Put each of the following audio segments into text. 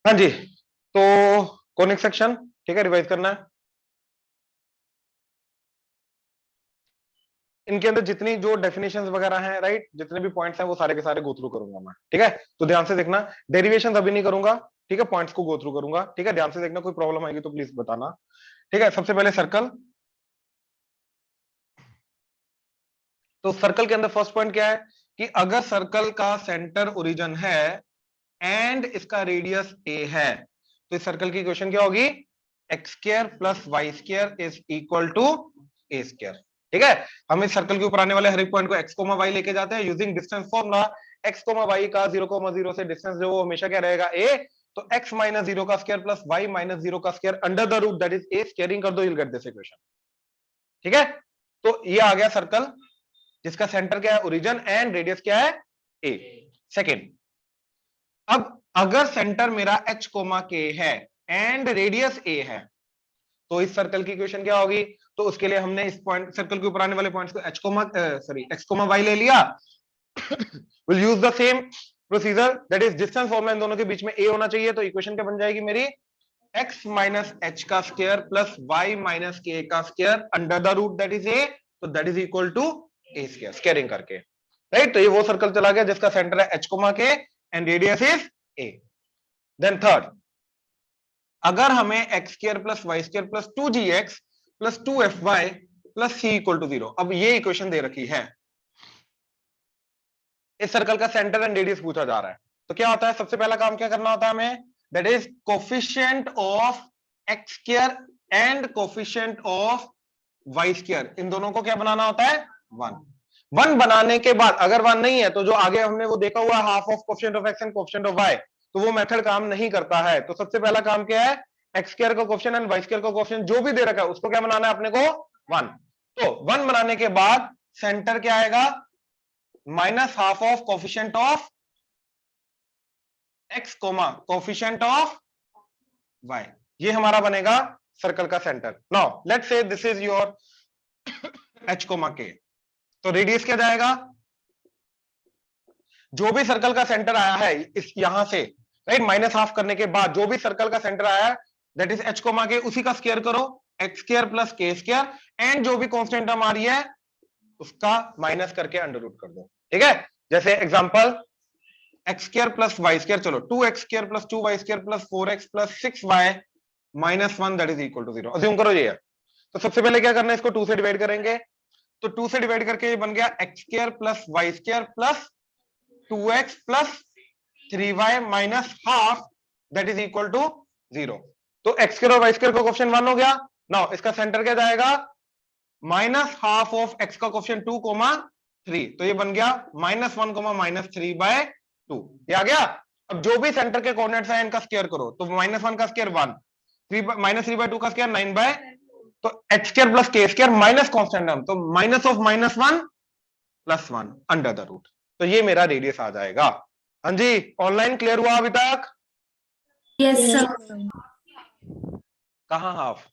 हाँ जी, तो conic section, ठीक है, रिवाइज करना है। इनके अंदर जितनी जो डेफिनेशंस वगैरह हैं, राइट, जितने भी पॉइंट्स हैं वो सारे के सारे गो थ्रू करूंगा मैं, ठीक है। तो ध्यान से देखना, डेरिवेशन अभी नहीं करूंगा, ठीक है, पॉइंट्स को गो थ्रू करूंगा, ठीक है। ध्यान से देखना, कोई प्रॉब्लम आएगी तो प्लीज बताना, ठीक है। सबसे पहले सर्कल, तो सर्कल के अंदर फर्स्ट पॉइंट क्या है कि अगर सर्कल का सेंटर ओरिजिन है एंड इसका रेडियस ए है, तो इस सर्कल की इक्वेशन क्या होगी, x square plus y square is equal to a square, ठीक है। हम इस सर्कल के ऊपर आने वाले हर एक पॉइंट को एक्स कोमा वाई लेके जाते हैं using distance formula. X comma y का 0,0 से डिस्टेंस जो वो हमेशा क्या रहेगा, ए। तो x माइनस 0 का स्क्वायर प्लस y माइनस 0 का square under the root that is a squaring कर दो, you'll get this equation, ठीक है। तो ये आ गया सर्कल जिसका सेंटर क्या है, ओरिजिन, एंड रेडियस क्या है, ए। सेकेंड, अब अगर सेंटर मेरा h कोमा के है एंड रेडियस ए है, तो इस सर्कल की इक्वेशन क्या होगी। तो उसके लिए हमने इस पॉइंट सर्कल के ऊपर आने वाले पॉइंट्स को h comma sorry x comma y ले लिया। Will use the same procedure, that is distance formula इन दोनों के बीच में a होना चाहिए। तो इक्वेशन क्या बन जाएगी मेरी, x माइनस एच का square plus y minus k का square under the root that is a, तो that is equal to a square, squaring करके, राइट। तो ये वो सर्कल चला गया जिसका सेंटर है h comma k and radius is a। Then third, अगर हमें x square plus y square plus 2gx plus 2fy plus c equal to 0, अब ये इक्वेशन दे रखी है, इस सर्कल का सेंटर एंड रेडियस पूछा जा रहा है, तो क्या होता है, सबसे पहला काम क्या करना होता है हमें, that is coefficient of x square and coefficient of y square, इन दोनों को क्या बनाना होता है, वन। वन बनाने के बाद अगर वन नहीं है तो जो आगे हमने वो देखा हुआ half of coefficient of x and coefficient of y, तो वो मेथड काम नहीं करता है। तो सबसे पहला काम क्या है, एक्स स्क्वायर का कोफिशिएंट एंड वाई स्क्वायर का कोफिशिएंट जो भी दे रखा है उसको क्या बनाना है अपने को, वन। तो वन बनाने के बाद सेंटर क्या आएगा, minus half of coefficient of x comma coefficient of y, ये हमारा बनेगा सर्कल का centre. Now let's say this is your h comma k, तो रेडियस क्या जाएगा, जो भी सर्कल का सेंटर आया है इस यहां से, राइट, माइनस हाफ करने के बाद जो भी सर्कल का सेंटर आया है दैट इज एच कोमा के, उसी का स्क्वायर करो, x square plus k square, and जो भी कांस्टेंट टर्म आ रही है उसका माइनस करके अंडर रूट कर दो, ठीक है। जैसे example, x square plus y square, चलो 2x square plus 2y square plus 4x plus 6y minus 1 that is equal to 0, assume करो ये है। तो सबसे पहले क्या करना है, इसको 2 से डिवाइड करेंगे, तो 2 से डिवाइड करके ये बन गया x square plus y square plus 2x plus 3y minus half that is equal to 0। तो एक्स स्क्वायर और वाई स्क्वायर का कोएफिशिएंट 1 हो गया। नाउ इसका सेंटर क्या जाएगा, माइनस हाफ ऑफ एक्स का कोएफिशिएंट 2 कोमा 3, तो ये बन गया माइनस 1 कोमा माइनस 3 बाय 2, ये आ गया। अब जो भी सेंटर के कोऑर्डिनेट्स हैं इनका स्क्वायर करो, तो माइनस 1 का स्क्वायर 1, 3 माइनस 3 बाय 2 का स्क्वायर 9 बाय, तो h square plus k square minus constant term, तो minus of minus 1 plus 1 under the root, तो ये मेरा रेडियस आ जाएगा। हाँ जी, ऑनलाइन क्लियर हुआ अभी तक? Yes Yes, sir. sir. कहां हाफ,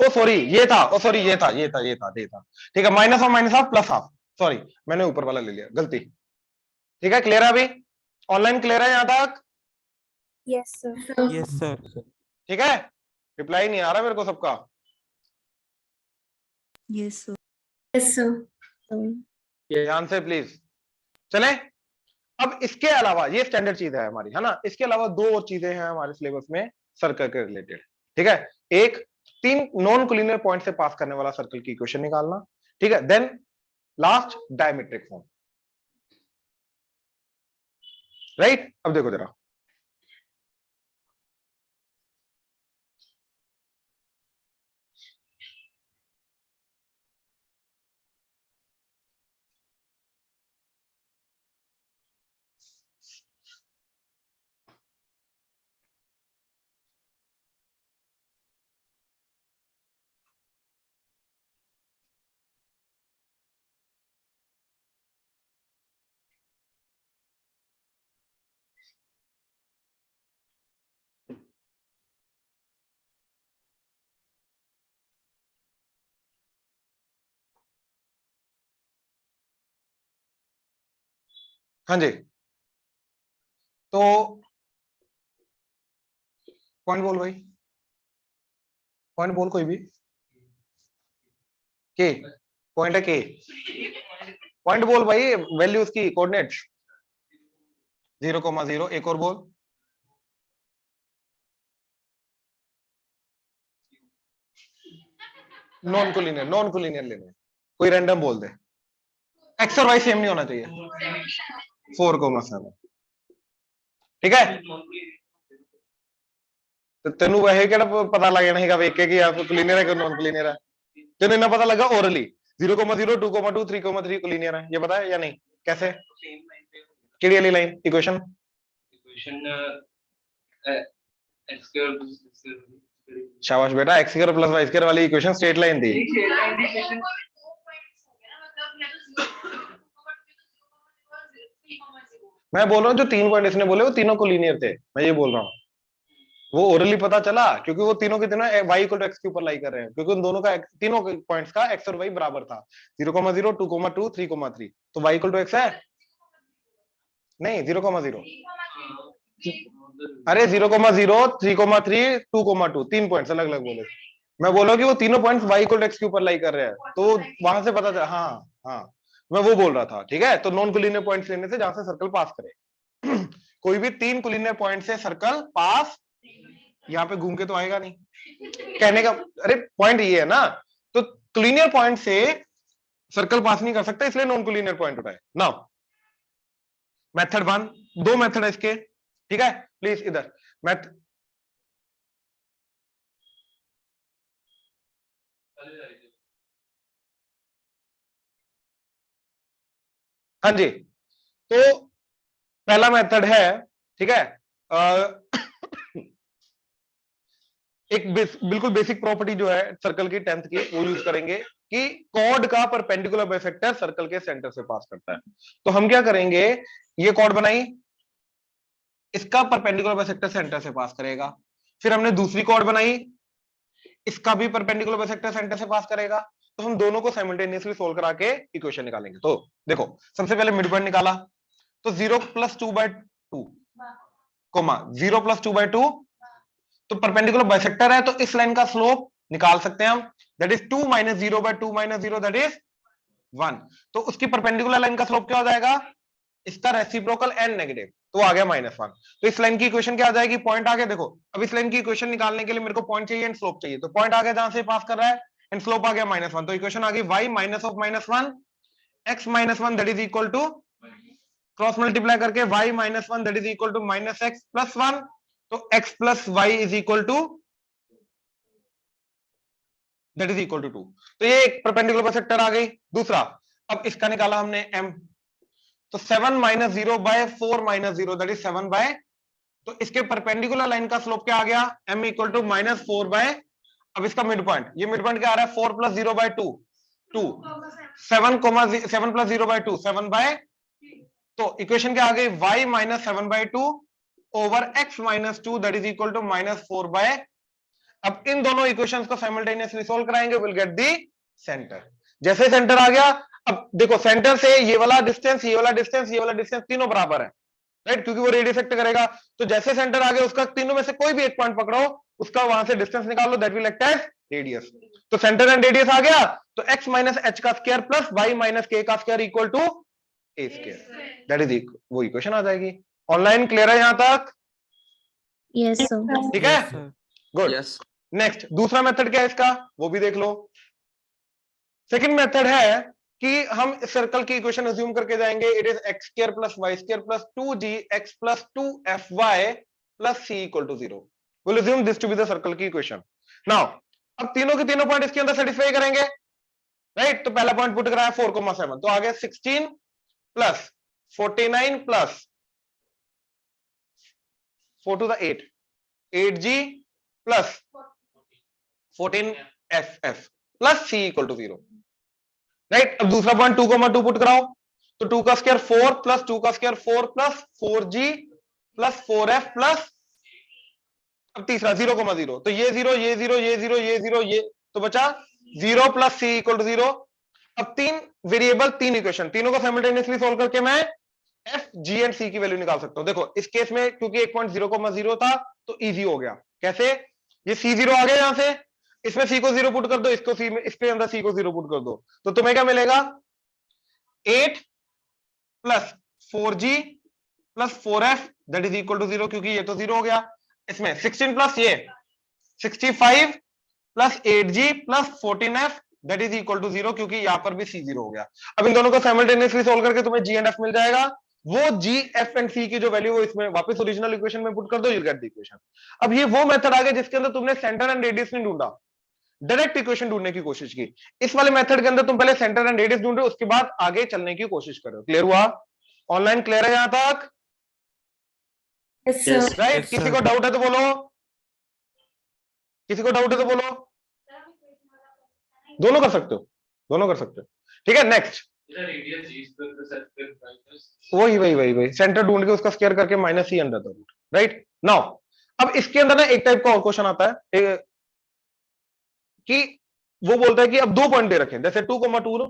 ओ सॉरी ये था, ओ सॉरी ये था, ठीक है, माइनस और minus half plus half, sorry मैंने ऊपर वाला ले लिया, गलती, ठीक है। क्लियर है अभी, ऑनलाइन क्लियर है यहां तक? Yes, sir. Yes, sir. ठीक है, रिप्लाई नहीं आ रहा मेरे को सबका। Yes, sir. Yes sir. ध्यान से प्लीज चले। अब इसके अलावा ये स्टैंडर्ड चीज है हमारी, है ना, इसके अलावा दो और चीजें हैं हमारे सिलेबस में सर्कल के रिलेटेड, ठीक है। एक, तीन नॉन कोलिनियर पॉइंट से पास करने वाला सर्कल की इक्वेशन निकालना, ठीक है। Then last diametric form, right. अब देखो जरा, हाँ जी, तो पॉइंट बोल भाई, पॉइंट बोल कोई भी। के पॉइंट है, के पॉइंट बोल भाई, वैल्यू उसकी कोऑर्डिनेट्स 0,0। एक और बोल। नॉन कोलिनियर, नॉन कोलिनियर लेना, कोई रैंडम बोल दे। एक्स और वाई सेम नहीं होना चाहिए। 4,7, ठीक है। तो तेनू वह पता लग जाना है कि आप कोलिनियर है कि नॉन कोलिनियर है। तेन इतना पता लगा ओरली 0,0, 2,2, 3,3 कोलिनियर है, ये पता है या नहीं? कैसे? केड़ी वाली लाइन इक्वेशन? शाबाश बेटा, x square plus y square वाली इक्वेशन स्ट्रेट लाइन थी। मैं बोल रहा हूँ जो 3 पॉइंट इसने बोले वो तीनों कोलिनियर थे, मैं ये बोल रहा हूँ। वो ओरली पता चला क्योंकि वो तीनों के तीनों y इक्वल टू एक्स के ऊपर लाई कर रहे हैं, क्योंकि उन दोनों का तीनों पॉइंट्स का x और y बराबर था। 0,0, 2,2, 3,3, तो y इक्वल टू एक्स है नहीं? 0,0, अरे 0,0, 3,3, 2,2, 3 पॉइंट्स अलग अलग बोले। मैं बोल रहा हूँ कि वो तीनों points y equal to x के ऊपर लाई कर रहे हैं, तो वहां से पता चला। हाँ हाँ, मैं वो बोल रहा था, ठीक है। तो नॉन कोलिनियर पॉइंट्स लेने से जहां से सर्कल पास करे। कोई भी 3 कोलिनियर पॉइंट से सर्कल पास यहाँ पे घूम के तो आएगा नहीं, कहने का अरे पॉइंट ये है ना। तो कोलिनियर पॉइंट से सर्कल पास नहीं कर सकता, इसलिए नॉन कोलिनियर पॉइंट उठाए। नाउ मेथड 1, 2 मेथड है इसके, ठीक है। प्लीज इधर मेथड, हाँ जी। तो पहला मेथड है, ठीक है, एक बिल्कुल बेसिक प्रॉपर्टी जो है सर्कल की 10th की, वो यूज करेंगे कि कॉर्ड का परपेंडिकुलर बाइसेक्टर सर्कल के सेंटर से पास करता है। तो हम क्या करेंगे, ये कॉर्ड बनाई, इसका परपेंडिकुलर बाइसेक्टर सेंटर से पास करेगा। फिर हमने दूसरी कॉर्ड बनाई, इसका भी परपेंडिकुलर बाइसेक्टर सेंटर से पास करेगा। तो हम दोनों को साइमल्टेनियसली सोल्व करा के इक्वेशन निकालेंगे। तो देखो, सबसे पहले मिड पॉइंट निकाला, तो 0 + 2/2, 0 + 2/2, तो परपेंडिकुलर बाइसेक्टर है, तो इस लाइन का स्लोप निकाल सकते हैं हम, दैट इज 2 - 0/2 - 0, दैट इज 1। तो उसकी परपेंडिकुलर लाइन का स्लोप क्या हो जाएगा, इसका रेसिप्रोकल एंड नेगेटिव, तो आ गया -1। तो इस लाइन की इक्वेशन क्या आ जाएगी, पॉइंट आ गया। देखो अब इस लाइन की इक्वेशन निकालने के लिए मेरे को पॉइंट चाहिए एंड स्लोप चाहिए, तो पॉइंट आ गया जहां से पास कर रहा है एंड स्लोप आ गया -1, तो इक्वेशन आ गई y -(-1) x -1 that is equal to, cross multiply करके y -1 that is equal to -x + 1, तो x + y is equal to that is equal to 2। तो ये एक परपेंडिकुलर बाइसेक्टर आ गई। दूसरा, अब इसका निकाला हमने m, तो 7 - 0/4 - 0 दैट इज 7/, तो इसके परपेंडिकुलर लाइन का स्लोप क्या आ गया, m इक्वल टू -4/, अब इसका मिड पॉइंट, ये मिड पॉइंट क्या आ रहा है, 4 + 0/2, 2, 7 + 0/2, 7/, तो इक्वेशन क्या आ गई, y -7/2 over x -2 that is equal to -4/। अब इन दोनों इक्वेशंस को साइमल्टेनियसली सोल्व कराएंगे, विल गेट दी सेंटर। जैसे सेंटर आ गया, अब देखो सेंटर से ये वाला डिस्टेंस, ये वाला डिस्टेंस, ये वाला डिस्टेंस तीनों बराबर है, राइट, क्योंकि वो रेडियस एक्ट करेगा। तो जैसे सेंटर आ गया, उसका तीनों में से कोई भी एक पॉइंट पकड़ो, उसका वहां से डिस्टेंस निकाल लो, that will act as radius. तो सेंटर एंड रेडियस आ गया, तो x - h का स्क्वायर प्लस y - k का square equal to a square, that is वो इक्वेशन आ जाएगी। ऑनलाइन क्लियर है यहां तक? Yes, sir. ठीक है, गुड। नेक्स्ट दूसरा मेथड क्या है इसका, वो भी देख लो। सेकंड मेथड है कि हम इस सर्कल की इक्वेशन अज्यूम करके जाएंगे, it is x² + y² + 2gx + 2fy + c = 0। Will assume this to be the circle की इक्वेशन। नाउ अब तीनों के तीनों पॉइंट इसके अंदर सेटिस्फाई करेंगे, राइट। तो पहला पॉइंट पुट कराया 4,7, तो आ गया 16 + 49 + 4 to the 8, 8g + 14ff + c = 0, right. अब दूसरा पॉइंट 2,2 पुट कराओ, तो 2 का स्क्वायर 4 + 2 का स्क्वायर 4 + 4g + 4f +, अब तीसरा 0,0, तो ये 0, ये 0, ये 0, ये 0, ये, तो बचा 0 + c = 0। अब 3 वेरिएबल 3 इक्वेशन, तीनों को साइमल्टेनियसली सोल्व करके मैं एफ जी एंड सी की वैल्यू निकाल सकता हूं। देखो इस केस में क्योंकि 1.0,0 था तो इजी हो गया। कैसे? ये C0 आ गया यहां से, इसमें सी को 0 पुट कर दो, इसको सी में, इसके अंदर सी को 0 पुट कर दो, तो तुम्हें क्या मिलेगा? 8 plus 4G plus 4F that is equal to 0, क्योंकि ये तो 0 हो गया। इसमें 16 प्लस ये 65 plus 8G plus 14F that is equal to 0, क्योंकि यहां पर भी C0 हो गया। अब इन दोनों को साइमल्टेनियसली सोल्व करके तुम्हें G एंड F मिल जाएगा। वो G, F एंड C की जो वैल्यू वो इसमें वापस ओरिजिनल इक्वेशन में पुट कर दो, यू गेट द इक्वेशन। अब ये वो मेथड आ गया जिसके अंदर तुमने सेंटर एंड रेडियस नहीं ढूंढा, डायरेक्ट इक्वेशन ढूंढने की कोशिश की। इस वाले मेथड के अंदर तुम पहले सेंटर एंड रेडियस ढूंढ रहे हो, उसके बाद आगे चलने की कोशिश करो। क्लियर हुआ? ऑनलाइन क्लियर है यहां तक? Yes, sir. राइट? किसी को डाउट है तो बोलो, किसी को डाउट है तो बोलो। दोनों कर सकते हो, दोनों कर सकते हो। ठीक है, नेक्स्ट वही वही वही वही सेंटर ढूंढ के उसका स्क्वायर करके minus c under the root. Right now अब इसके अंदर ना एक टाइप का और क्वेश्चन आता है कि वो बोलता है कि अब 2 पॉइंट दे रखे हैं, जैसे 2,2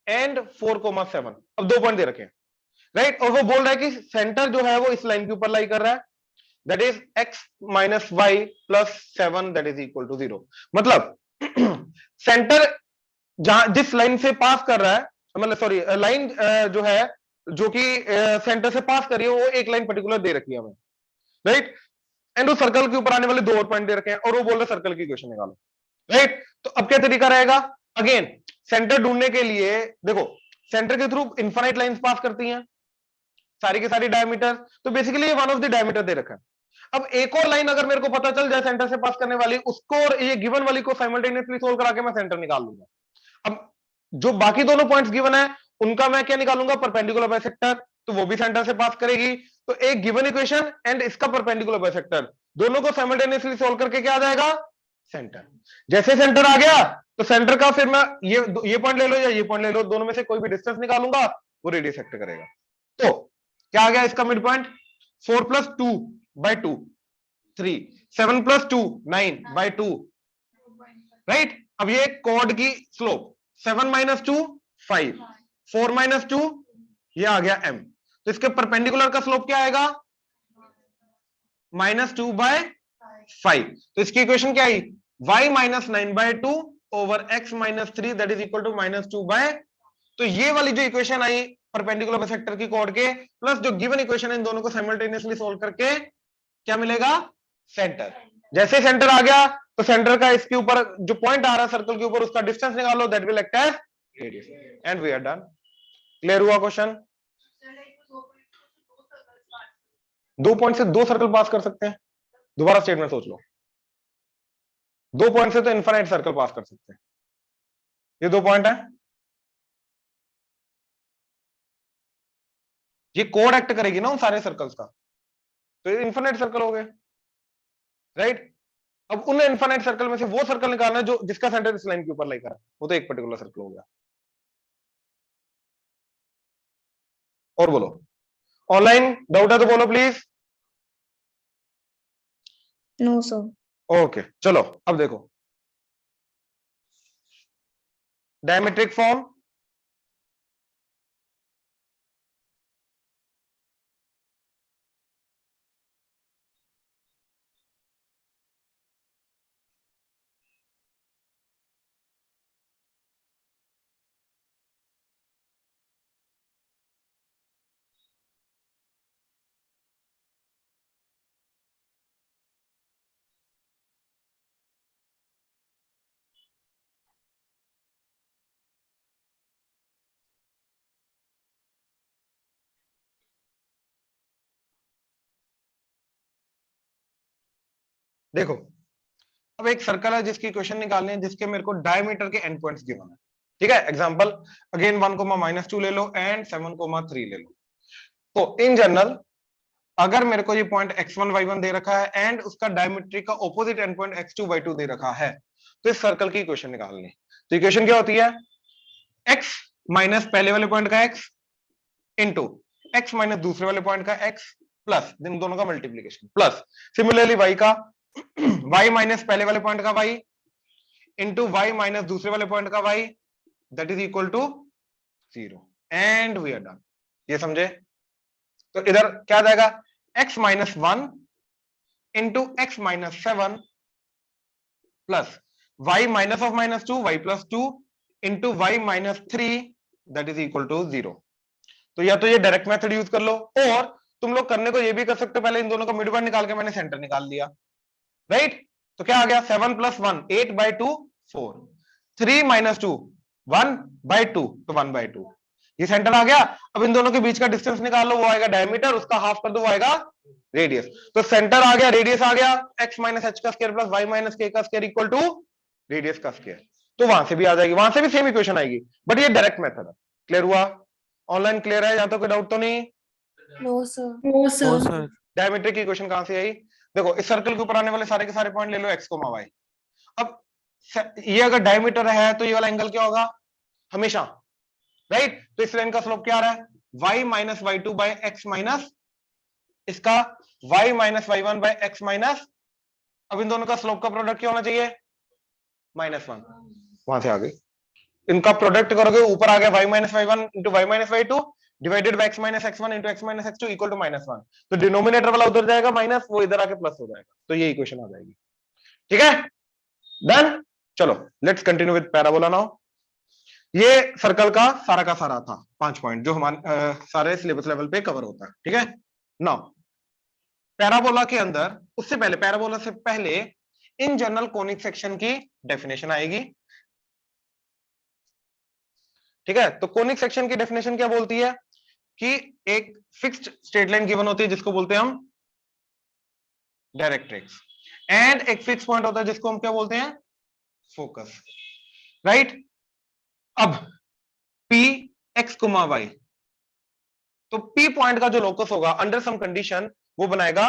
एंड 4,7, अब 2 पॉइंट दे रखे हैं। राइट और वो बोल रहा है कि सेंटर जो है वो इस लाइन के ऊपर लाई कर रहा है, that is x minus y plus 7 that is equal to 0। मतलब सेंटर जहां जिस लाइन से पास कर रहा है, मतलब सॉरी लाइन जो है जो कि सेंटर से पास कर रही है, वो एक लाइन पर्टिकुलर दे रखी है हमें। राइट एंड उस सर्कल के ऊपर आने वाले 2 और पॉइंट दे रखे हैं और वो बोल रहे सर्कल की इक्वेशन निकालो। राइट तो अब क्या तरीका रहेगा? अगेन सेंटर ढूंढने के लिए देखो सेंटर के थ्रू इनफाइनाइट लाइंस पास करती हैं सारी की सारी डायमीटर, तो बेसिकली ये वन ऑफ द डायमीटर दे रखा है। अब एक और लाइन अगर मेरे को पता चल जाए सेंटर से पास करने वाली, उसको और ये गिवन वाली को साइमल्टेनियसली सोल्व करा के मैं सेंटर निकाल लूंगा। अब जो बाकी दोनों पॉइंट्स गिवन है उनका मैं क्या निकालूंगा? परपेंडिकुलर बाइसेक्टर, तो वो भी सेंटर से पास करेगी। तो एक गिवन इक्वेशन एंड इसका परपेंडिकुलर बाइसेक्टर दोनों को साइमल्टेनियसली सोल्व करके क्या आ जाएगा? सेंटर। जैसे सेंटर आ गया तो सेंटर का फिर मैं ये पॉइंट ले लो या ये पॉइंट ले लो, दोनों में से कोई भी डिस्टेंस निकालूंगा, वो रेडियस एक्ट करेगा। तो क्या आ गया इसका mid point? 4 plus 2 by 2 3, 7 plus 2 9 by 2। Right अब ये कॉर्ड की स्लोप 7 माइनस 2 5, 4 माइनस 2 ये आ गया m, तो इसके परपेंडिकुलर का स्लोप क्या आएगा? -2 बाय 5। तो इसकी इक्वेशन क्या आई? y minus 9 by 2 over x minus 3 that is equal to -2 by, तो ये वाली जो इक्वेशन आई परपेंडिकुलर बाइसेक्टर की कॉर्ड के प्लस जो गिवन इक्वेशन है इन दोनों को साइमल्टेनियसली सोल्व करके क्या मिलेगा? सेंटर। जैसे सेंटर आ गया तो सेंटर का इसके ऊपर जो पॉइंट आ रहा है सर्कल के ऊपर उसका डिस्टेंस निकालो, that will act as radius and we are done. Clear हुआ क्वेश्चन? 2 पॉइंट से 2 सर्कल पास कर सकते हैं। दोबारा स्टेटमेंट सोच लो, 2 पॉइंट से तो इनफाइनाइट सर्कल पास कर सकते हैं। ये 2 पॉइंट है, ये कोड एक्ट करेगी ना उन सारे सर्कल्स का, तो ये इनफाइनाइट सर्कल हो गए। राइट अब उन इनफाइनाइट सर्कल में से वो सर्कल निकालना जो जिसका सेंटर इस लाइन के ऊपर लाई करा, वो तो एक पर्टिकुलर सर्कल हो गया। और बोलो, ऑनलाइन डाउट है तो बोलो प्लीज। No, sir. ओके चलो अब देखो डायमेट्रिक फॉर्म, देखो अब एक सर्कल है जिसकी इक्वेशन निकालनी है, जिसके मेरे को डायमीटर के एंड पॉइंट्स गिवन है। ठीक है, एग्जांपल अगेन 1,-2 ले लो एंड 7,3 ले लो। तो इन जनरल अगर मेरे को ये पॉइंट x1 y1 दे रखा है एंड उसका डायमीट्रिक का opposite and point x2 y2 दे रखा है, तो इस सर्कल की इक्वेशन निकालनी। तो इक्वेशन क्या होती है? x माइनस पहले वाले पॉइंट का x इंटू x माइनस दूसरे वाले पॉइंट का x प्लस इन दोनों का मल्टीप्लीकेशन प्लस सिमिलरली y का y माइनस पहले वाले पॉइंट का y इंटू y माइनस दूसरे वाले पॉइंट का y that is equal to 0 and we are done. ये समझे? तो इधर क्या आ जाएगा, x minus 1 into x minus 7 plus y minus of minus 2 y plus 2 into y minus 3 that is equal to 0। तो या तो ये डायरेक्ट मेथड यूज कर लो, और तुम लोग करने को ये भी कर सकते हो, पहले इन दोनों का मिड वन निकाल के मैंने सेंटर निकाल लिया, राइट? तो क्या आ गया, 7 प्लस 1 8 बाई 2 4, 3 माइनस 2 1 बाई 2 तो 1 बाई 2, ये सेंटर आ गया। अब इन दोनों के बीच का डिस्टेंस निकाल लो, वो आएगा डायमीटर, उसका हाफ कर दो, वो आएगा रेडियस। तो सेंटर आ गया, रेडियस आ गया, x माइनस एच का square plus Y minus k का स्क्वायर इक्वल टू रेडियस का स्क्वायर। तो वहां से भी आ जाएगी, वहां से भी सेम इक्वेशन आएगी, बट ये डायरेक्ट मेथड है। क्लियर हुआ? ऑनलाइन क्लियर है? यहाँ तो कोई डाउट तो नहीं? No, sir. No, sir. Diameter की इक्वेशन कहां से आई? देखो, इस सर्कल के ऊपर आने वाले सारे के सारे पॉइंट ले लो, x, y। अब ये अगर डायमीटर है तो ये वाला एंगल क्या होगा हमेशा, राइट? तो इस लाइन का स्लोप क्या आ रहा है, y minus y two by x minus इसका y minus y one by x minus, अब इन दोनों का स्लोप का प्रोडक्ट क्या होना चाहिए, -1। वहां से आ गई, इनका प्रोडक्ट करोगे, ऊपर आ गया y minus y one into y minus y two divided by x minus x one into x minus x two equal to -1। तो डिनोमिनेटर वाला उधर जाएगा माइनस, वो इधर आके प्लस हो जाएगा, तो ये इक्वेशन आ जाएगी। ठीक है, डन। चलो let's continue with parabola now. ये सर्कल का सारा था 5 पॉइंट जो हमारे सारे सिलेबस लेवल पे कवर होता है। ठीक है, नाउ पैराबोला के अंदर, उससे पहले, पैराबोला से पहले इन जनरल कोनिक सेक्शन की डेफिनेशन आएगी। ठीक है, तो कोनिक सेक्शन की डेफिनेशन क्या बोलती है कि एक फिक्स्ड स्ट्रेट लाइन गिवन होती है जिसको बोलते हैं हम डायरेक्ट्रिक्स, एंड एक फिक्स पॉइंट होता है जिसको हम क्या बोलते हैं, फोकस, राइट? अब P x, y, तो P पॉइंट का जो लोकस होगा अंडर सम कंडीशन वो बनाएगा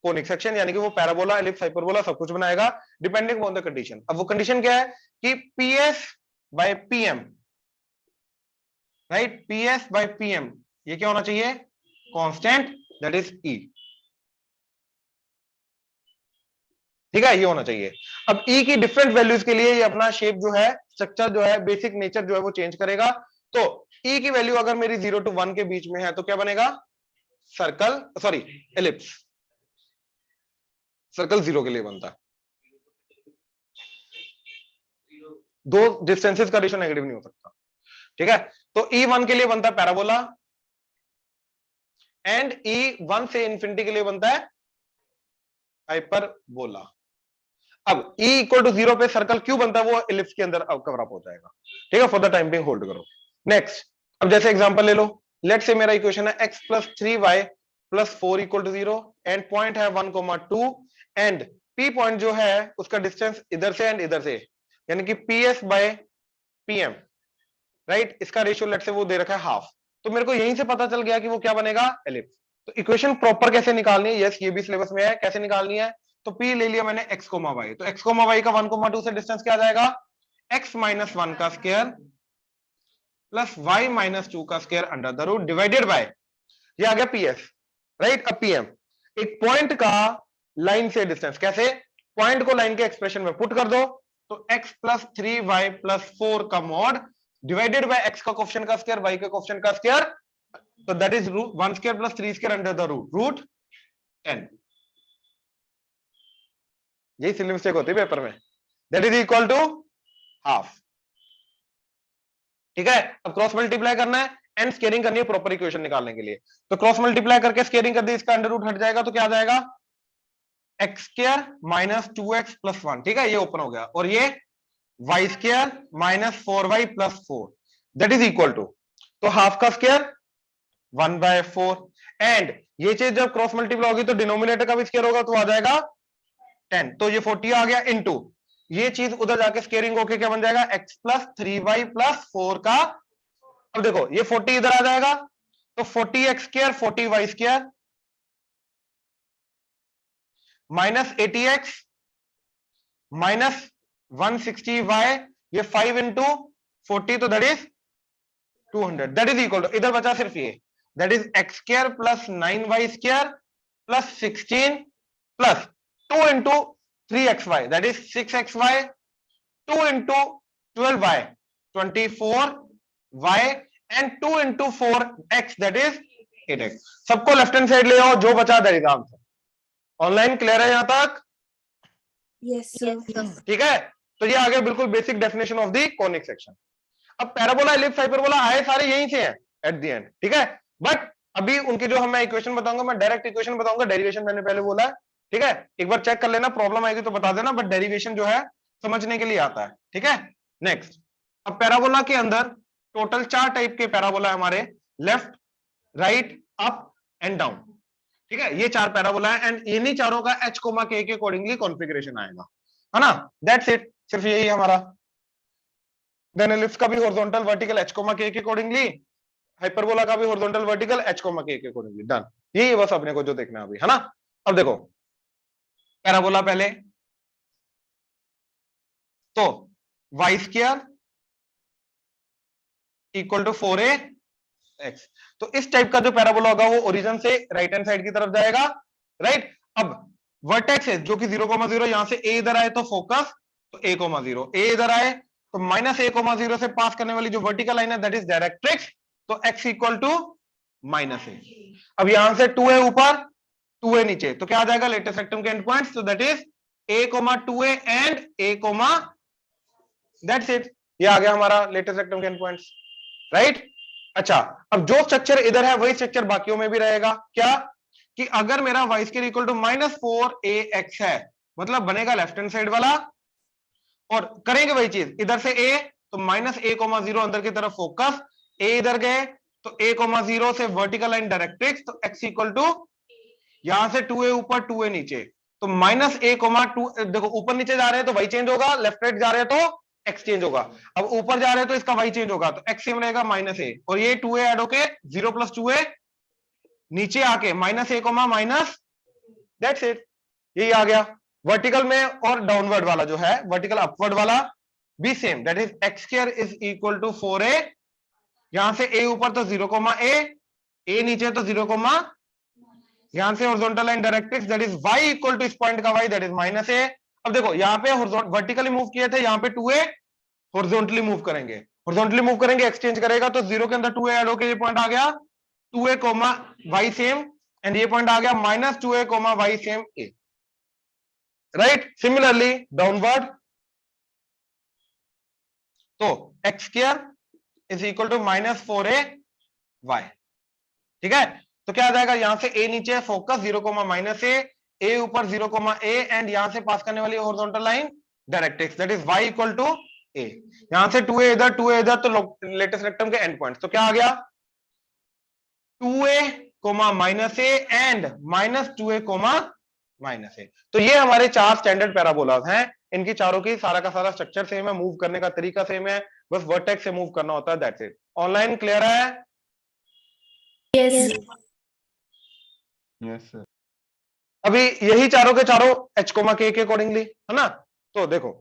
कोनिक सेक्शन, यानी कि वो पैराबोला, एलिप्स, हाइपरबोला सब कुछ बनाएगा डिपेंडिंग ऑन द कंडीशन। अब वो कंडीशन क्या है कि PS by PM, right? PS by PM ये क्या होना चाहिए, कांस्टेंट, दैट इज E। ठीक है, ये होना चाहिए। अब E की डिफरेंट वैल्यूज के लिए ये अपना शेप जो है, स्ट्रक्चर जो है, बेसिक नेचर जो है वो चेंज करेगा। तो E की वैल्यू अगर मेरी 0 to 1 के बीच में है तो क्या बनेगा, सर्कल, सॉरी एलिप्स। सर्कल 0 के लिए बनता है, दो डिस्टेंसेस का रेशियो नेगेटिव नहीं हो सकता। ठीक है, तो E1 के लिए बनता है पैराबोला, एंड E1 से इंफिनिटी के लिए बनता है हाइपरबोला। अब E इक्वल टू 0 पे सर्कल क्यों बनता है, वो एलिप्स के अंदर अब कवर अप हो जाएगा। ठीक है, for the time being hold करो। नेक्स्ट, अब जैसे एग्जांपल ले लो, लेट से मेरा इक्वेशन है x plus 3y plus 4 equal to 0, and point है 1,2, एंड P पॉइंट जो है उसका डिस्टेंस इधर से एंड इधर से, यानी कि PS बाय PM, राइट? इसका रेशियो लेट से वो दे रखा है हाफ, तो मेरे को यहीं से पता चल गया कि वो क्या बनेगा, एलिप्स। तो इक्वेशन प्रॉपर कैसे निकालनी है, यस ये भी सिलेबस में है, कैसे निकालनी है। तो P ले लिया मैंने x, y, तो x, y का 1,2 से डिस्टेंस क्या आ जाएगा, x माइनस 1 का स्क्वायर प्लस y माइनस 2 का square under the root divided by, ये आ गया PS, राइट? अब PM एक पॉइंट का लाइन से डिस्टेंस, कैसे, पॉइंट को लाइन के एक्सप्रेशन में पुट कर दो, तो x प्लस 3y प्लस 4 का मॉड डिवाइडेड बाय x का कोएफिशिएंट का स्क्वायर, y का कोएफिशिएंट का स्क्वायर, तो that is 1 square plus 3 square under the root 10। यही सिली मिस्टेक होती है पेपर में, that is equal to half. ठीक है, अब क्रॉस मल्टीप्लाई करना है एंड स्केयरिंग करनी है प्रॉपर इक्वेशन निकालने के लिए। तो क्रॉस मल्टीप्लाई करके स्केयरिंग कर दी, इसका अंडर रूट हट जाएगा, तो क्या आ जाएगा, x square minus 2x plus 1। ठीक है, ये ओपन हो गया, और ये y square minus 4y plus 4 that is equal to, तो हाफ का स्क्वायर 1/4, एंड ये चीज जब क्रॉस मल्टीप्लाई होगी तो डिनोमिनेटर का भी स्क्वायर होगा, तो आ जाएगा 10, तो ये 40 आ गया, इनटू ये चीज उधर जाके स्केयरिंग होके क्या बन जाएगा, x प्लस 3y प्लस 4 का, अब देखो ये 40 इधर आ जाएगा, तो 40x square 40y square minus 80x minus 160y, ये 5 इंटू 40, तो that is 200, that is equal to, इधर बचा सिर्फ ये, that is x square plus 9y square plus 16 plus 2 into 3xy, that is 6xy, 2 into 12y 24y, and 2 into 4x that is 8x। सबको left hand side ले आओ, जो बचा that is answer. Online clear है यहां तक? Yes, sir. ठीक है, तो ये आ गया बिल्कुल basic definition of the conic section. अब पैराबोला, एलिप्स, हाइपरबोला आए सारे यहीं से हैं एट द एंड, ठीक है। बट अभी उनके जो मैं इक्वेशन बताऊंगा, मैं डायरेक्ट इक्वेशन बताऊंगा, डेरिवेशन मैंने पहले बोला है, ठीक है। एक बार चेक कर लेना, प्रॉब्लम आएगी तो बता देना, बट डेरिवेशन जो है समझने के लिए आता है, ठीक है। नेक्स्ट, अब पैराबोला के अंदर टोटल 4 टाइप के पैराबोला हमारे, left, right, up and down, ठीक है। ये 4 पैराबोला है एंड इन्हीं चारों का h, k के अकॉर्डिंगली कॉन्फ़िगरेशन आएगा, है ना। दैट्स इट, सिर्फ यही हमारा। देन एलिप्स का भी हॉरिजॉन्टल वर्टिकल h, k के अकॉर्डिंगली, हाइपरबोला का भी हॉरिजॉन्टल वर्टिकल h, k के अकॉर्डिंगली। डन, यही बस अपने को जो देखना है अभी, है ना। अब देखो पैराबोला पहले, तो y square equal to 4ax। तो इस टाइप का जो पैराबोला होगा वो ओरिजिन से राइट हैंड साइड की तरफ जाएगा, राइट। अब वर्टेक्स है जो कि 0,0, यहां से a इधर आए तो फोकस, तो a,0, a इधर आए तो -a,0 से पास करने वाली जो वर्टिकल लाइन है दैट इज डायरेक्ट्रिक्स, तो x इक्वल टू -a। अब यहां से 2a ऊपर 2a नीचे, तो क्या आ जाएगा लेटेस्ट रेक्टम के एंड पॉइंट्स, तो that is a, 2a and a, that's it. ये आ गया हमारा लेटेस्ट रेक्टम के एंड पॉइंट्स, राइट। अच्छा, अब जो स्ट्रक्चर इधर है वही स्ट्रक्चर बाकियों में भी रहेगा। क्या कि अगर मेरा y square equal to -4ax है, मतलब बनेगा लेफ्ट हैंड साइड वाला, और करेंगे वही चीज, इधर से a तो -a,0 अंदर की तरफ फोकस, a इधर गए तो a,0 से वर्टिकल लाइन डायरेक्ट्रिक्स, तो x इक्वल टू यहां से 2a ऊपर 2a नीचे, तो -a,2, देखो ऊपर नीचे जा रहे हैं तो y चेंज होगा, लेफ्ट राइट जा रहे हैं तो x चेंज होगा। अब ऊपर जा रहे हैं तो इसका y चेंज होगा, तो x सेम रहेगा -a, और ये 2a ऐड होके 0 + 2a नीचे आके -a, दैट्स इट, यही आ गया। वर्टिकल में और डाउनवर्ड वाला जो है, वर्टिकल अपवर्ड वाला भी same, that is x square is equal to 4a, यहां से a ऊपर तो 0,a नीचे तो 0, यहां से horizontal line directrix that is y equal to इस पॉइंट का y दैट इज -a। अब देखो यहाँ पे वर्टिकली मूव किए थे, यहाँ पे 2a हॉरिजॉन्टली मूव करेंगे, हॉरिजॉन्टली मूव करेंगे, एक्सचेंज करेगा तो 0 के अंदर 2a ऐड होके ये पॉइंट आ गया 2a, y सेम, एंड ये पॉइंट आ गया -2a, y same a, right. Similarly downward, तो x square is equal to -4ay, ठीक है। तो क्या आ जाएगा, यहां से a नीचे फोकस 0, -a ऊपर 0, एंड यहां से पास करने वाली horizontal line directrix that is y equal to a, यहां से 2a इधर 2a इधर, तो लेटेस्ट रेक्टम के एंड पॉइंट्स, तो क्या आ गया 2a, -a and -2a, -a। तो ये हमारे 4 स्टैंडर्ड पैराबोलास हैं, इनकी चारों की सारा का सारा स्ट्रक्चर सेम है, मूव करने का तरीका सेम है, बस वर्टेक्स से मूव करना होता है, दैट्स इट। ऑनलाइन क्लियर है? Yes. Yes sir. अभी यही चारों के चारों h, k के अकॉर्डिंगली, है ना। तो देखो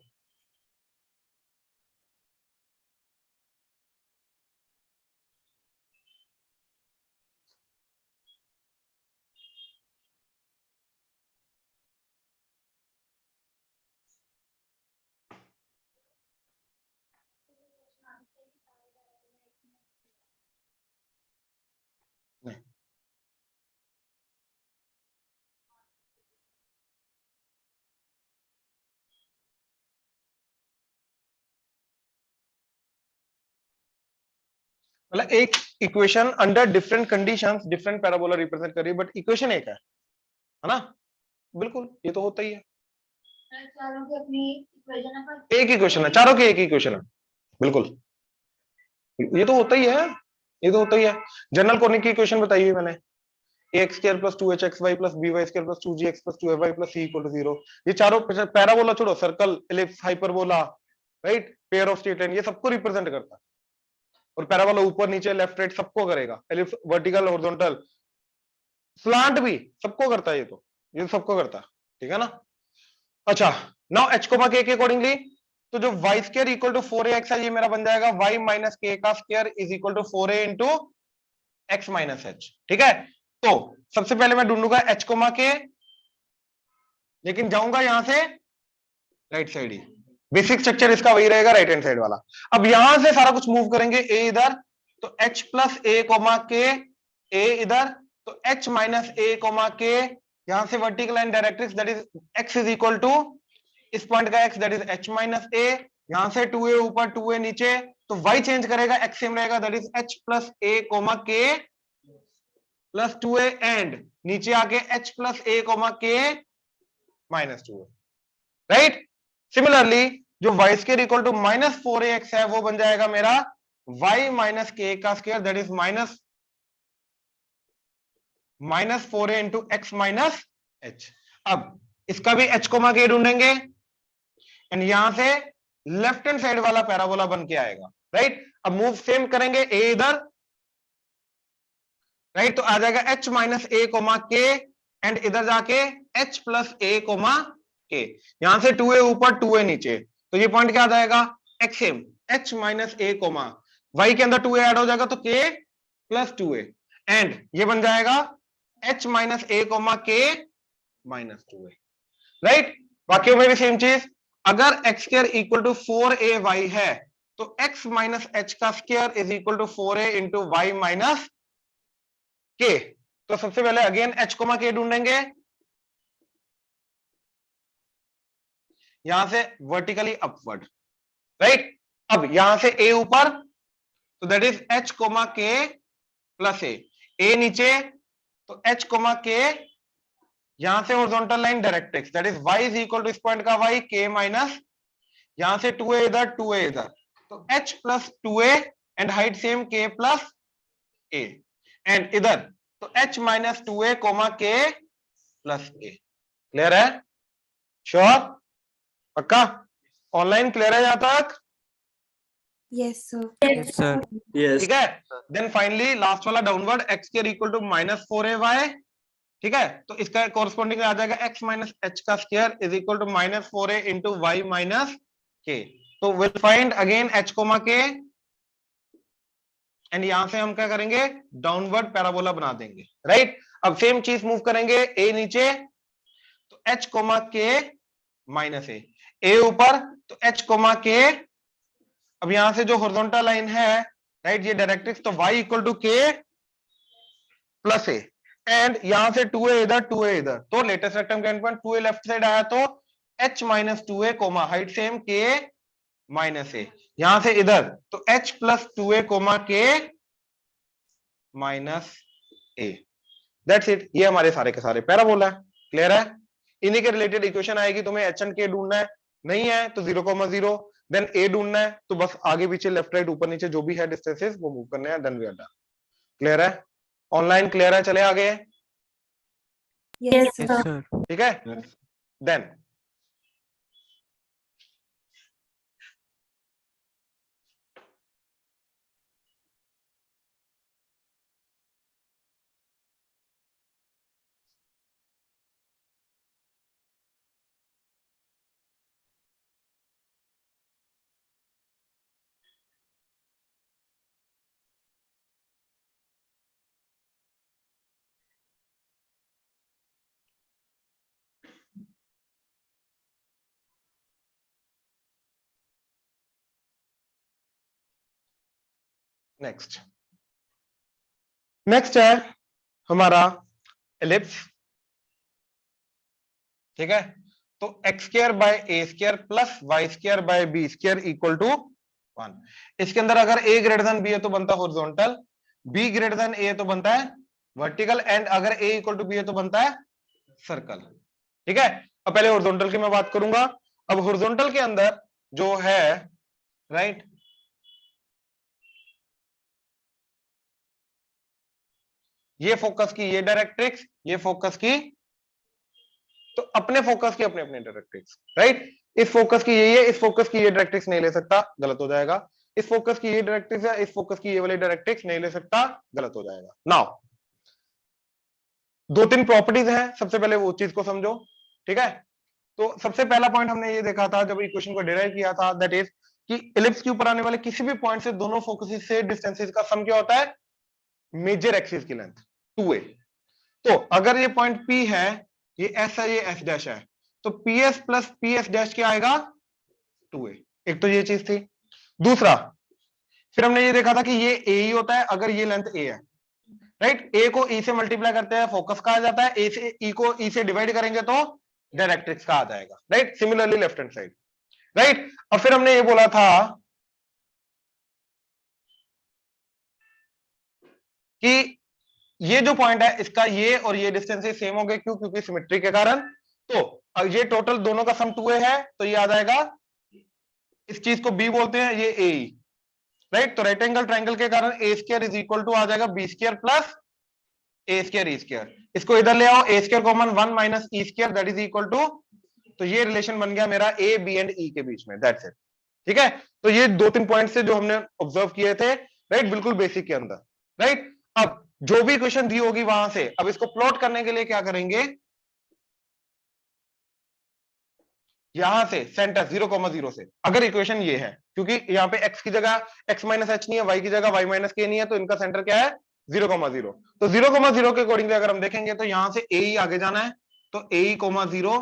नहीं, मतलब एक equation under different conditions different parabola represent कर रही है, बट इक्वेशन एक है ना। बिल्कुल, ये तो होता ही है, चारों की अपनी एक इक्वेशन है, चारों की एक इक्वेशन है, बिल्कुल, ये तो होता ही है, ये तो होता ही है। जनरल कॉनिक की इक्वेशन बताई हुई मैंने, ax square plus 2hxy plus by square plus 2gx plus 2fy plus c equal to 0। ये चारों पैराबोला छोड़ो, circle, ellipse, hyperbola, right, pair of straight line, ये सबको रिप्रेजेंट करता है। और पैराबोला ऊपर नीचे लेफ्ट राइट सबको करेगा, एलिप्स वर्टिकल हॉरिजॉन्टल स्लांट भी सबको करता है, ये सबको करता है, ठीक है ना। अच्छा, नाउ h, k के अकॉर्डिंगली, तो जो y square equal to 4ax है, ये मेरा बन जाएगा y माइनस k का square is equal to 4a into x minus h, ठीक है। तो सबसे पहले मैं ढूंढूंगा h, k, लेकिन जाऊंगा यहां से राइट साइड ही, बेसिक स्ट्रक्चर इसका वही रहेगा, राइट हैंड साइड वाला। अब यहां से सारा कुछ मूव करेंगे, a इधर तो h plus a comma k, ए इधर, तो h minus a comma k, यहां से vertical line directrix that is x is equal to इस पॉइंट का x that is h minus a, यहां से 2a ऊपर 2a नीचे, तो y चेंज करेगा, x सेम रहेगा that is h plus a comma k plus 2a and नीचे आके h plus a comma k minus 2a, right. Similarly जो y square equal to minus 4ax है वो बन जाएगा मेरा y माइनस के का square that is minus 4a into x minus h। अब इसका भी h कोमा के ढूंढेंगे एंड यहां से लेफ्ट हैंड साइड वाला पैराबोला बन के आएगा, राइट। अब मूव सेम करेंगे, a इधर, राइट, तो आ जाएगा h minus a comma k and इधर जाके h plus a comma k, यहां से 2a ऊपर 2a नीचे, तो ये पॉइंट क्या आ जाएगा, x same h minus a coma y के अंदर 2a ऐड हो जाएगा तो k प्लस 2a एंड ये बन जाएगा h minus a comma k minus 2a, right. वाक्यों में भी सेम चीज, अगर x square equal to 4ay है तो x माइनस h का square is equal to 4a into y minus k. तो सबसे पहले अगेन h कोमा के ढूंढेंगे, यहां से वर्टिकली अपवर्ड, राइट। अब यहां से a ऊपर तो that is h comma k plus a नीचे तो h कोमा के, यहां से horizontal line directrix that is y is equal to इस पॉइंट का y k माइनस, यहां से 2a इधर 2a इधर, तो h plus 2a and height same k plus a and इधर तो h minus 2a comma k plus a। Clear है? श्योर? पक्का? ऑनलाइन क्लियर है यहां तक? Yes, sir. Yes, sir. Yes. ठीक है। देन फाइनली लास्ट वाला downward x square equal to minus 4ay, ठीक है, तो इसका कोरस्पॉन्डिंग आ जाएगा x माइनस h का square is equal to minus 4a into y minus k. तो will find again h comma k and यहां से हम क्या करेंगे, डाउनवर्ड पैराबोला बना देंगे, राइट। अब सेम चीज मूव करेंगे, a नीचे तो h comma k minus a ऊपर तो h कोमा के, अब यहां से जो हॉरिजॉन्टल लाइन है, राइट, ये डायरेक्ट्रिक्स तो y equal to k plus a and यहां से 2a इधर 2a इधर, तो latus rectum end point 2a left side आया तो h minus 2a comma height same k minus a, यहां से इधर तो h plus 2a comma k minus a। That's it, ये हमारे सारे के सारे पैराबोला है। क्लियर है? इन्हीं के रिलेटेड इक्वेशन आएगी, तुम्हें h एंड k ढूंढना है, नहीं है तो 0,0, देन a ढूंढना है तो बस आगे पीछे लेफ्ट राइट ऊपर नीचे जो भी है डिस्टेंसेस वो मूव करने हैं, then we are done. Clear है? ऑनलाइन क्लियर है? चले आगे, Yes, Yes, sir. sir. ठीक है। देन नेक्स्ट है हमारा एलिप्स, ठीक है। तो x square by a square plus y square by b square equal to 1। इसके अंदर अगर a ग्रेटर देन b है तो बनता है horizontal, b greater than a है तो बनता है वर्टिकल एंड अगर a इक्वल टू b है तो बनता है सर्कल, ठीक है। अब पहले हॉरिजॉन्टल की मैं बात करूंगा। अब हॉरिजॉन्टल के अंदर जो है, राइट, ये फोकस की ये डायरेक्ट्रिक्स, ये फोकस की, तो अपने फोकस की अपने अपने डायरेक्ट्रिक्स, राइट। इस फोकस की ये, इस फोकस की ये डायरेक्ट्रिक्स नहीं ले सकता, गलत हो जाएगा। इस फोकस की ये डायरेक्ट्रिक्स है, इस फोकस की ये वाली डायरेक्ट्रिक्स नहीं ले सकता, गलत हो जाएगा। नाउ 2-3 प्रॉपर्टीज हैं, सबसे पहले वो चीज को समझो, ठीक है। तो सबसे पहला पॉइंट हमने ये देखा था जब इक्वेशन को डिराइव किया था, दैट इज कि इलिप्स के ऊपर आने वाले किसी भी पॉइंट से दोनों फोकसेस से डिस्टेंसेस का सम क्या होता है, मेजर एक्सिस की लेंथ 2a। तो अगर ये पॉइंट P है, ये S है, ये S डैश है, तो PS प्लस PS डैश क्या आएगा 2a। एक तो ये चीज थी। दूसरा, फिर हमने ये देखा था कि ये ए ही होता है अगर ये लेंथ ए है, राइट। ए को ई से मल्टीप्लाई करते हैं फोकस कहा जाता है, ए से ई को ई से डिवाइड करेंगे तो डायरेक्ट्रिक्स कहा जाएगा, right. Similarly left hand side, right. अब फिर हमने ये बोला था कि ये जो पॉइंट है इसका ये और ये डिस्टेंस सेम हो गए, क्यों? क्योंकि सिमेट्री के कारण। तो अब ये टोटल दोनों का सम 2a है, तो ये आ जाएगा, इस चीज को b बोलते हैं, ये a, राइट। तो राइट एंगल ट्राइंगल के कारण a square is equal to आ जाएगा b square plus a square e square. इसको इधर ले आओ, a square common 1 minus e square that is equal to, तो ये रिलेशन बन गया मेरा ए बी एंड ई के बीच में, दैट्स इट। ठीक है, तो ये 2-3 पॉइंट से जो हमने ऑब्जर्व किए थे, राइट, बिल्कुल बेसिक के अंदर, राइट। अब जो भी क्वेश्चन दी होगी वहां से, अब इसको प्लॉट करने के लिए क्या करेंगे, यहां से सेंटर 0,0 से, अगर इक्वेशन ये है, क्योंकि यहां पे x की जगह x माइनस एच नहीं है, y की जगह y माइनस के नहीं है, तो इनका सेंटर क्या है 0,0। तो 0,0 के अकॉर्डिंगली अगर हम देखेंगे तो यहां से ए आगे जाना है, तो a,0,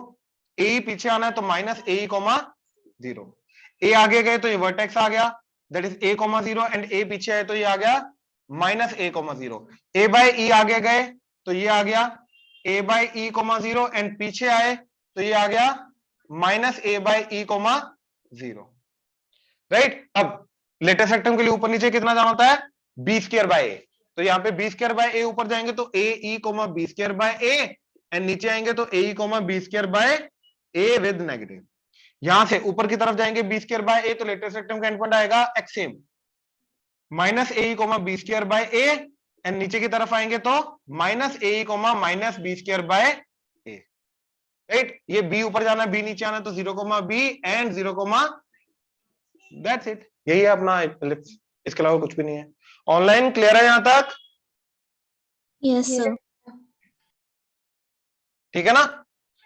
ए पीछे आना है तो माइनस a,0। ए आगे गए तो ये वर्टेक्स आ गया, दैट इज a,0, एंड ए पीछे आए तो ये आ गया माइनस a,0। ए बाय ई आगे गए तो ये आ गया a बाय ई, 0, एंड पीछे आए तो ये आ गया minus a by E, 0, right. अब लेटेस्ट रेक्टम के लिए ऊपर नीचे कितना जाना होता है, बी स्क्वायर बाय ए। तो यहाँ पे बी स्क्वायर बाय ए ऊपर जाएंगे तो a e comma b square by a, and नीचे आएंगे तो a e comma b square by a with negative. यहां से ऊपर की तरफ जाएंगे बी स्क्वायर बाय ए, तो लेटेस्ट रेक्टम का एंड पॉइंट आएगा एक्सेम minus a e comma b square by a, and नीचे की तरफ आएंगे तो minus a e comma minus b square by a, right. ये बी ऊपर जाना है, बी नीचे आना है, तो 0, बी एंड 0, दैट्स इट। यही है अपना एलिप्स, इसके अलावा कुछ भी नहीं है। ऑनलाइन क्लियर है यहां तक? Yes, sir. ठीक है ना,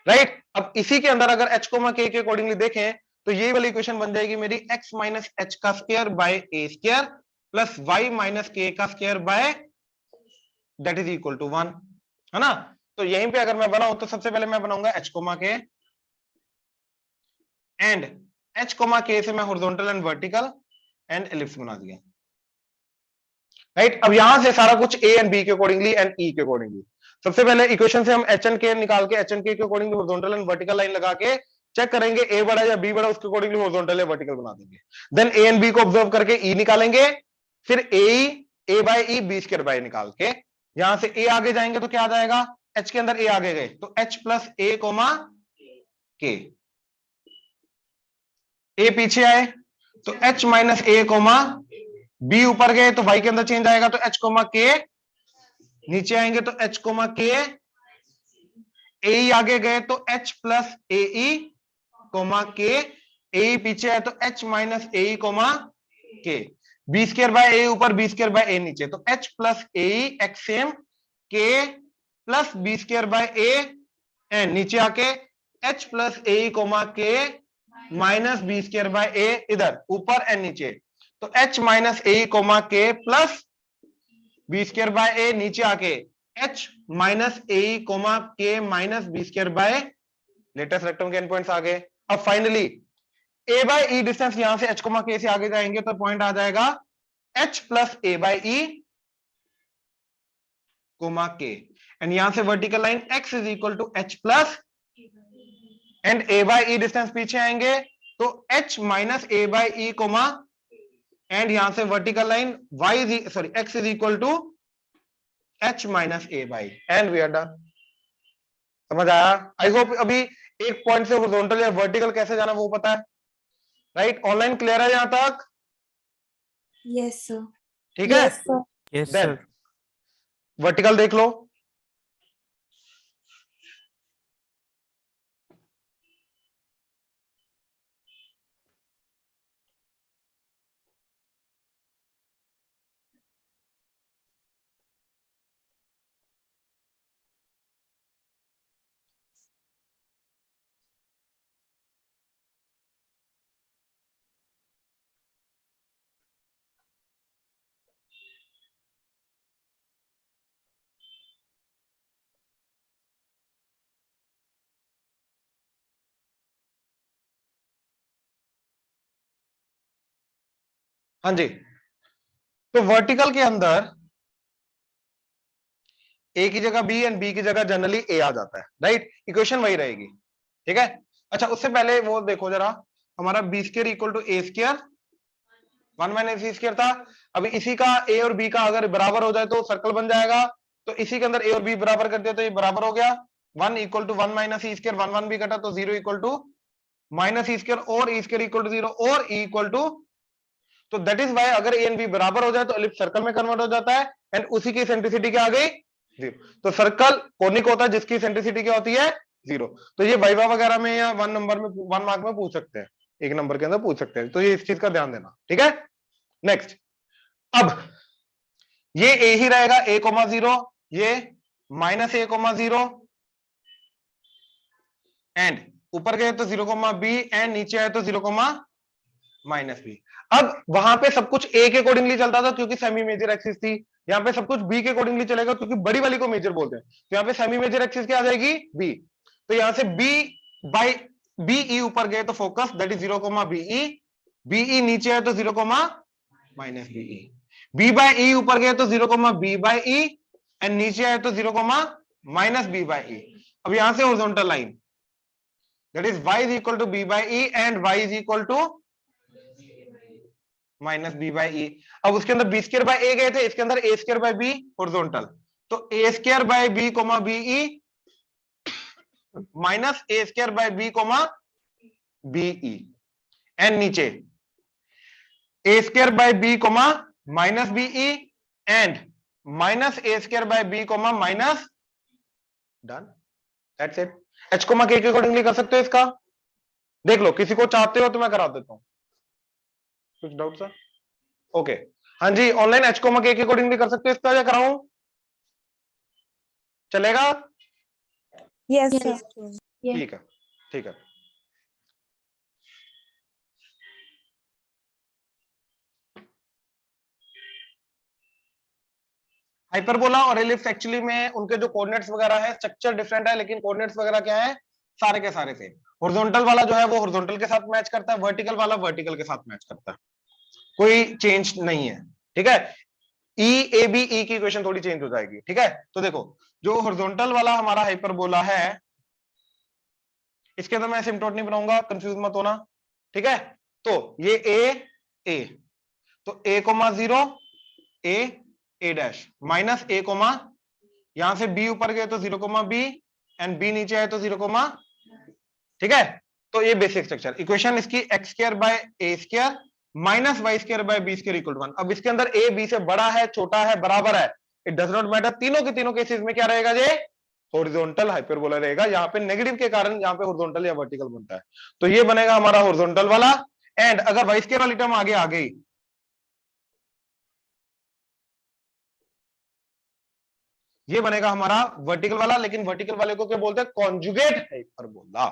राइट। अब इसी के अंदर अगर h, k के अकॉर्डिंगली देखें तो ये वाली इक्वेशन बन जाएगी मेरी x माइनस एच का square by a square plus y minus k का square by that is equal to 1, है ना। तो यहीं पे अगर मैं बनाऊं तो सबसे पहले मैं बनाऊंगा h, k, and h, k से मैं horizontal and vertical and ellipse बना दिया, राइट। अब यहां से सारा कुछ a एंड b के अकॉर्डिंगली एंड e के अकॉर्डिंगली, सबसे पहले इक्वेशन से हम h एंड k निकाल के h एंड k के accordingly horizontal and vertical line लगा के चेक करेंगे a बड़ा या b बड़ा, उसके अकॉर्डिंगली हॉरिजॉन्टल या वर्टिकल बना देंगे। देन a एंड b को ऑब्जर्व करके e निकालेंगे, फिर a by e b square by निकाल के यहां से a आगे जाएंगे तो क्या आ जाएगा, h के अंदर a आगे गए तो h plus a comma k, a पीछे आए तो h minus a comma b, ऊपर गए तो y के अंदर चेंज आएगा तो h कोमा k, नीचे आएंगे तो h कोमा k, ए आगे गए तो h plus a e comma k, a पीछे है तो h minus a comma k, b square by a ऊपर बी स्क्वायर बाय ए नीचे, तो h plus a x same k plus b square by a, and नीचे आके h plus a comma k minus b square by a, इधर ऊपर and नीचे, तो h minus a comma k plus b square by a, नीचे आके h minus a comma k minus b square by, latus rectum के end points आ गए। अब finally a by e distance यहां से h, के से आगे जाएंगे तो पॉइंट आ जाएगा h plus a by e comma k, and यहां से vertical line x is equal to h plus, and a by e distance पीछे आएंगे तो h minus a by e comma, and यहां से vertical line x is equal to h minus a by, and we are done. समझ आया? I hope अभी एक point से हॉरिजॉन्टल या वर्टिकल कैसे जाना वो पता है, राइट। ऑनलाइन क्लियर है यहां तक? Yes, sir. ठीक है, Yes, sir. Yes, then sir. Vertical देख लो। हाँ जी, तो वर्टिकल के अंदर ए की जगह बी एंड बी की जगह जनरली ए आ जाता है, राइट। इक्वेशन वही रहेगी, ठीक है। अच्छा, उससे पहले वो देखो जरा, हमारा b square equal to a square 1 minus c square था। अभी इसी का ए और बी का अगर बराबर हो जाए तो सर्कल बन जाएगा, तो इसी के अंदर ए और बी बराबर कर दिया तो ये बराबर हो गया। 1 equal to 1 minus c square, 1 1 भी कटा तो 0 equal to minus c square और ई स्क्वायर इक्वल टू 0 और ई इक्वल टू, तो दैट इज वाई अगर ए एंड बी बराबर हो जाए तो एलिप्स सर्कल में कन्वर्ट हो जाता है, एंड उसी की सेंट्रिसिटी क्या आ गई, 0। तो सर्कल कोनिक होता है जिसकी सेंट्रिसिटी क्या होती है, 0। तो ये वाइवा वगैरह में या 1 नंबर में 1 मार्क में पूछ सकते हैं, 1 नंबर के अंदर पूछ सकते हैं, तो ये इस चीज का ध्यान देना, ठीक है। नेक्स्ट, अब ये ए ही रहेगा, a कोमा 0, ये माइनस a कोमा 0, एंड ऊपर गए तो 0 कोमा b, एंड नीचे आए तो 0 कोमा माइनस b। अब वहां पे सब कुछ a के अकॉर्डिंगली चलता था क्योंकि सेमी मेजर एक्सिस थी, यहाँ पे सब कुछ b के अकॉर्डिंगली चलेगा क्योंकि बड़ी वाली को मेजर बोलते हैं, तो यहाँ पे सेमी मेजर एक्सिस क्या आ जाएगी, b। तो यहां से b बाई बीई ऊपर गए तो focus, that is 0 comma b e, b e नीचे है तो 0 comma minus b e, b by e ऊपर गए तो 0 comma b by e, and नीचे आए तो 0 comma minus b by e. अब यहां से horizontal line, that is y is equal to b by e and y is equal to minus b by e. अब उसके अंदर b स्क्वायर बाई a गए थे, इसके अंदर a square by b horizontal, तो a square by b comma b e minus a square by b comma b e, and नीचे a square by b comma minus b e and minus a square by b comma minus, done, that's it. h comma k के accordingly कर सकते हो इसका, देख लो, किसी को चाहते हो तो मैं करा देता हूं, कुछ डाउट सर? ओके, हाँ जी, ऑनलाइन h कोमा k के अकॉर्डिंगली कर सकते हो इसका, या कराऊं, चलेगा? Yes, Yes. sir. Yeah. ठीक है, ठीक है। हाइपरबोला और एलिप्स एक्चुअली में उनके जो कोऑर्डिनेट्स वगैरह है, स्ट्रक्चर डिफरेंट है, लेकिन कोऑर्डिनेट्स वगैरह क्या है, सारे के सारे सेम। हॉरिजॉन्टल वाला जो है वो हॉरिजॉन्टल के साथ मैच करता है, वर्टिकल वाला वर्टिकल के साथ मैच करता है, कोई चेंज नहीं है, ठीक है। ई ए बी ई की इक्वेशन थोड़ी चेंज हो जाएगी, ठीक है। तो देखो, जो हॉरिजॉन्टल वाला हमारा हाइपरबोला है, इसके अंदर मैं सिम्टोट नहीं बनाऊंगा, कंफ्यूज मत होना, ठीक है। तो ये ए तो a comma 0 a dash minus a comma, यहां से b ऊपर गए तो 0 कोमा b, एंड b नीचे आए तो 0 कोमा, ठीक है। तो ये बेसिक स्ट्रक्चर, इक्वेशन इसकी x square by a square minus y square by b square equal to 1। अब इसके अंदर a b से बड़ा है, छोटा है, बराबर है, इट डज नॉट मैटर, तीनों के तीनों केसेस में क्या रहेगा, ये हॉरिजॉन्टल हाइपरबोला रहेगा। यहाँ पे नेगेटिव के कारण यहाँ पे हॉरिजॉन्टल या वर्टिकल बनता है, तो ये बनेगा हमारा हॉरिजॉन्टल वाला। एंड अगर y स्क्वायर वाली टर्म आगे आ गई, ये बनेगा हमारा वर्टिकल वाला, लेकिन वर्टिकल वाले को क्या बोलते हैं, कॉन्जुगेट हाइपरबोला।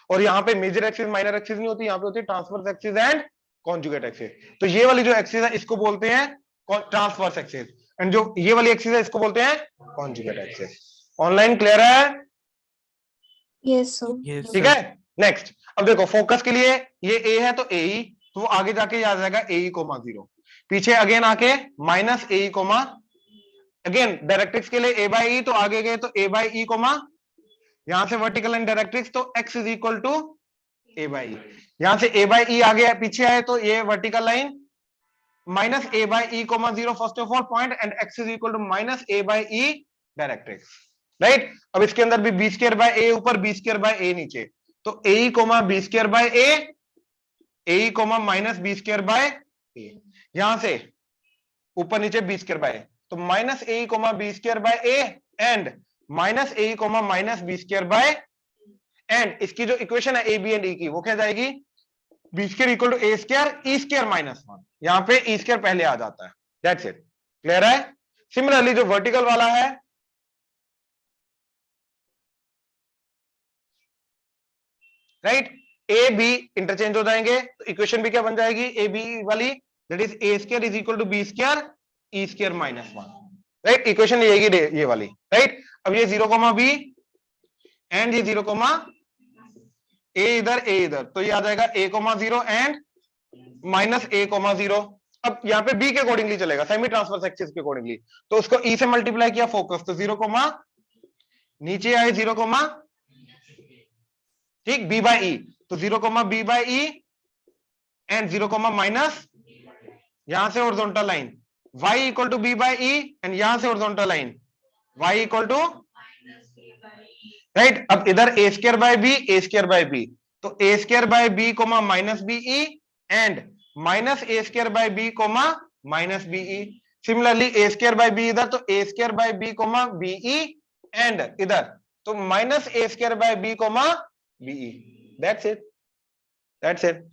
और यहाँ पे मेजर एक्सिस माइनर एक्सिस नहीं होती, यहाँ पे होती है transverse axis and conjugate axis. तो ये वाली जो एक्सिस है इसको बोलते हैं ट्रांसवर्स एक्सिस, एंड जो ये वाली एक्सिस है इसको बोलते हैं कॉन्जुगेट एक्सिस। ऑनलाइन क्लियर है? Yes, sir. ठीक है। नेक्स्ट, अब देखो फोकस के लिए ये ए है तो ए, तो वो आगे जाके याद जाएगा ए कोमा 0, पीछे अगेन आके minus a coma, again directrix के लिए a बाई ई, तो आगे गए तो a बाई ई कोमा, यहां से वर्टिकल एंड डायरेक्ट्रिक्स तो x is equal to a by e, यहां से a बाई ई आगे पीछे आए तो ये vertical line minus a by e comma 0 first of all point, and x is equal to minus a by e directrix, right. अब इसके अंदर भी b स्क्वायर बाय a ऊपर, b स्क्वायर बाय a नीचे, तो a comma b square by a comma minus b square by a, यहां से ऊपर नीचे b स्क्वायर बाय, तो minus a comma b square by a and minus a comma minus b square by, and इसकी जो equation है A B and ई की, वो क्या जाएगी, b square equal to a square e square minus 1, यहां पे ई स्क्वायर पहले आ जाता है, दैट्स इट, क्लियर है। सिमिलरली जो वर्टिकल वाला है, राइट, ए बी इंटरचेंज हो जाएंगे, तो इक्वेशन भी क्या बन जाएगी, ए बी वाली, that is a square is equal to b square e square minus 1, right. Equation ये वाली, राइट। अब ये 0 कोमा बी एंड ये 0 कोमा ए इधर, तो ये आ जाएगा a comma 0 and minus a comma 0, अब यहाँ पे बी के अकॉर्डिंगली चलेगा, सेमी ट्रांसवर्स एक्सिस के अकॉर्डिंगली। तो उसको ई से मल्टीप्लाई किया फोकस, तो 0, नीचे आए 0, ठीक, बी बाई ई, तो 0, b by e and 0, minus यहां से horizontal line y equal to b by e and यहां से horizontal line y equal to, right. अब इधर a square by b, a square by b, तो a square by b comma minus b e and minus a square by b comma minus b e. Similarly a square by b इधर, तो a square by b comma b e and इधर तो minus a square by b comma b e. That's it, that's it.